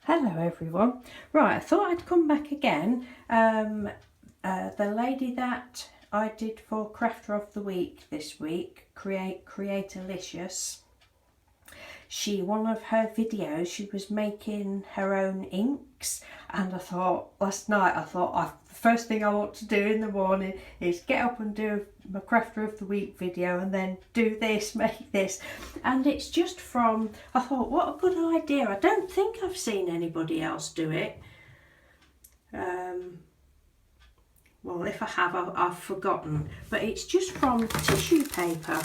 Hello everyone. Right, I thought I'd come back again. The lady that I did for Crafter of the Week this week, Create-a-liscious, one of her videos, she was making her own inks, and I thought last night, the first thing I want to do in the morning is get up and do my Crafter of the Week video and then do this, make this. And it's just from, I thought, what a good idea. I don't think I've seen anybody else do it. Well, if I have, I've forgotten. But it's just from tissue paper,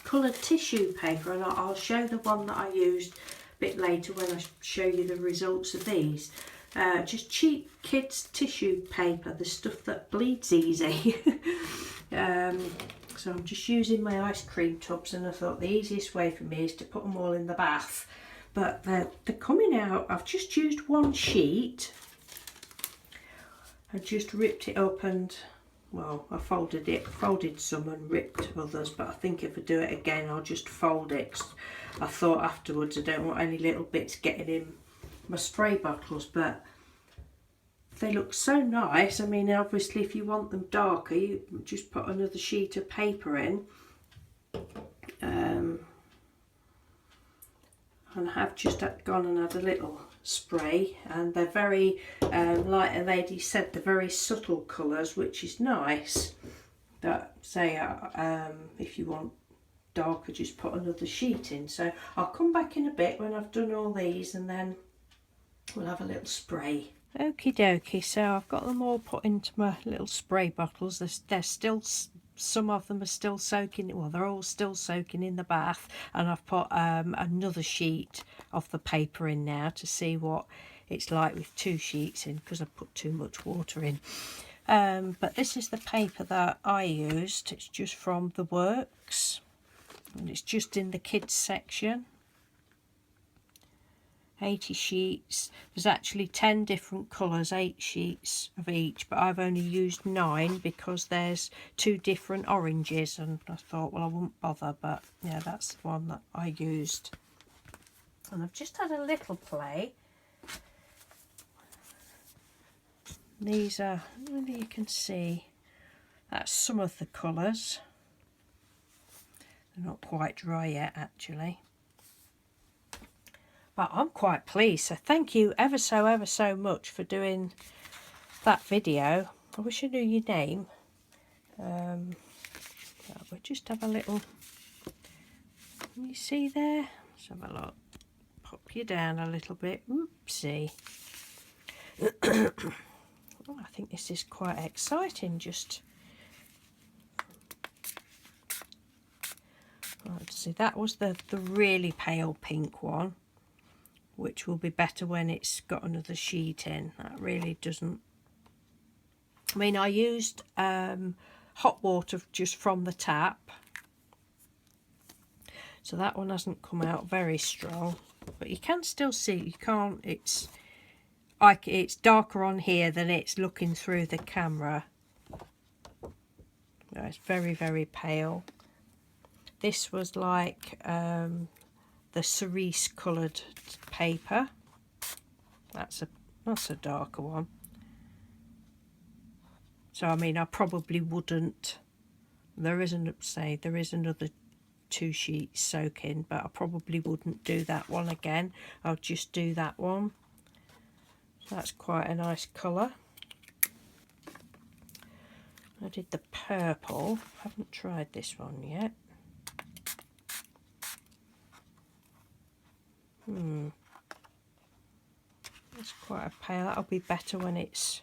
coloured tissue paper, and I'll show the one that I used a bit later when I show you the results of these. Just cheap kids tissue paper, the stuff that bleeds easy. So I'm just using my ice cream tubs, and I thought the easiest way for me is to put them all in the bath. But they're coming out. I've just used one sheet. I just ripped it up and, well, I folded some and ripped others, but I think if I do it again I'll just fold it. 'Cause I thought afterwards I don't want any little bits getting in my spray bottles, but they look so nice. I mean, obviously if you want them darker, you just put another sheet of paper in. And I have just gone and had a little spray, and they're very, like a lady said, they're very subtle colours, which is nice. That say, if you want darker, just put another sheet in. So I'll come back in a bit when I've done all these, and then we'll have a little spray. Okie dokie, so I've got them all put into my little spray bottles. They're still, some of them are still soaking, well, they're all still soaking in the bath, and I've put another sheet of the paper in now to see what it's like with two sheets in, because I put too much water in. But this is the paper that I used. It's just from The Works, and it's just in the kids section. 80 sheets. There's actually 10 different colours, 8 sheets of each, but I've only used 9 because there's 2 different oranges, and I thought, well, I won't bother, but yeah, that's the one that I used. And I've just had a little play. These are, maybe you can see, that's some of the colours. They're not quite dry yet, actually. But I'm quite pleased, so thank you ever so much for doing that video. I wish I knew your name. We'll just have a little, can you see there? Let's have a look. Pop you down a little bit. Oopsie. Oh, I think this is quite exciting. Just, let's see, that was the really pale pink one, which will be better when it's got another sheet in. That really doesn't, I mean, I used hot water just from the tap, so that one hasn't come out very strong, but you can still see, you can't, it's like, it's darker on here than it's looking through the camera. No, it's very pale. This was like the cerise coloured paper. That's a darker one. So I mean, I probably wouldn't, there is another 2 sheets soaking, but I probably wouldn't do that one again. I'll just do that one. So that's quite a nice colour. I did the purple. Haven't tried this one yet. It's quite a pale. That'll be better when it's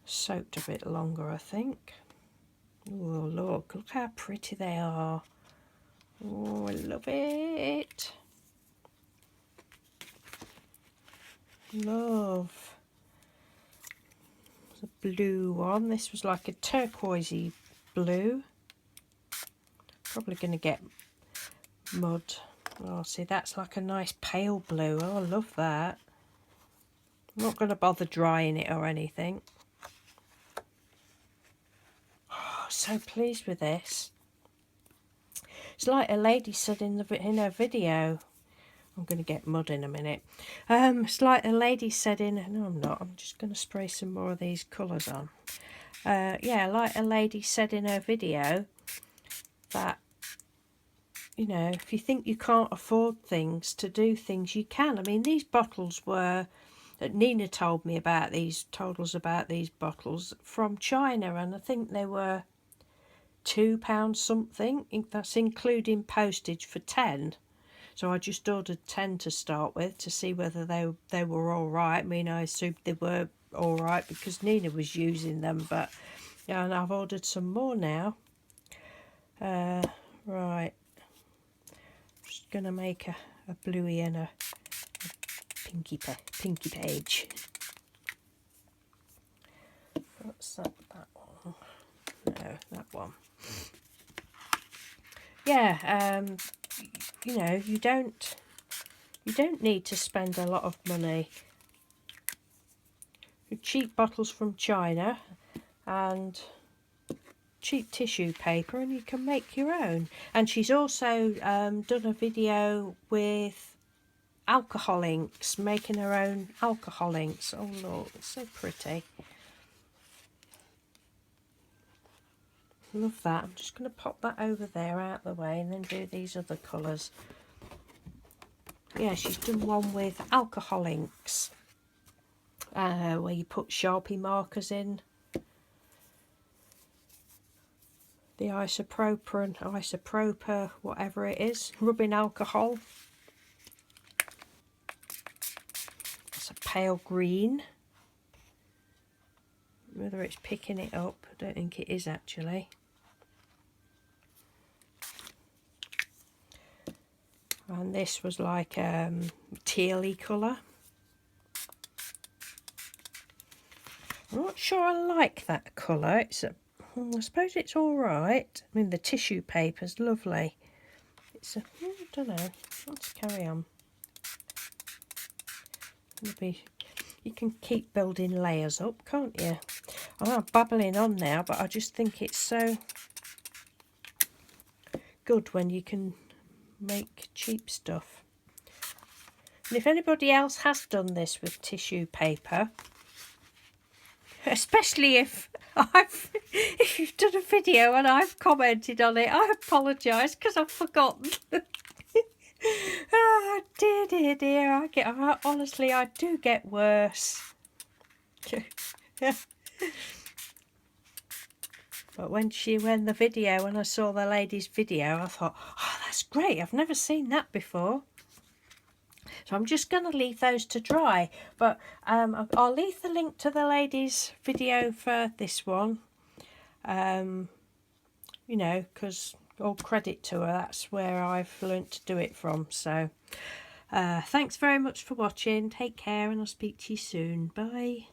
soaked a bit longer, I think. Oh, look how pretty they are. Oh, I love it. Love. The blue one. This was like a turquoisey blue. Probably going to get mud. Oh, see, that's like a nice pale blue. Oh, I love that. I'm not going to bother drying it or anything. Oh, so pleased with this. It's like a lady said in her video, I'm going to get mud in a minute. It's like a lady said in... No, I'm not. I'm just going to spray some more of these colours on. Yeah, like a lady said in her video that, you know, if you think you can't afford things, to do things, you can. I mean, these bottles were... Nina told me about these, told us about these bottles from China, and I think they were £2 something. That's including postage for 10. So I just ordered 10 to start with to see whether they were all right. I mean, I assumed they were all right because Nina was using them, but yeah, and I've ordered some more now. Right, just gonna make a bluey and a pinky page. What's that one? No, that one. Yeah, you know, you don't need to spend a lot of money. Cheap bottles from China and cheap tissue paper, and you can make your own. And she's also done a video with alcohol inks, making her own alcohol inks. Oh look, it's so pretty. Love that. I'm just going to pop that over there out of the way and then do these other colours. Yeah, she's done one with alcohol inks, where you put Sharpie markers in. The isopropyl, whatever it is, rubbing alcohol. It's a pale green. Whether it's picking it up, I don't think it is actually. And this was like tealy colour. I'm not sure I like that colour. It's a, I suppose it's all right. I mean, the tissue paper's lovely. It's a, I don't know. Let's carry on. Maybe you can keep building layers up, can't you? I'm babbling on now, but I just think it's so good when you can make cheap stuff. And if anybody else has done this with tissue paper, especially if you've done a video and I've commented on it, I apologise because I've forgotten. Oh dear, honestly, I do get worse. But when I saw the lady's video, I thought, oh, that's great, I've never seen that before. So I'm just going to leave those to dry, but I'll leave the link to the lady's video for this one, you know, because all credit to her, that's where I've learnt to do it from. So thanks very much for watching, take care, and I'll speak to you soon, bye.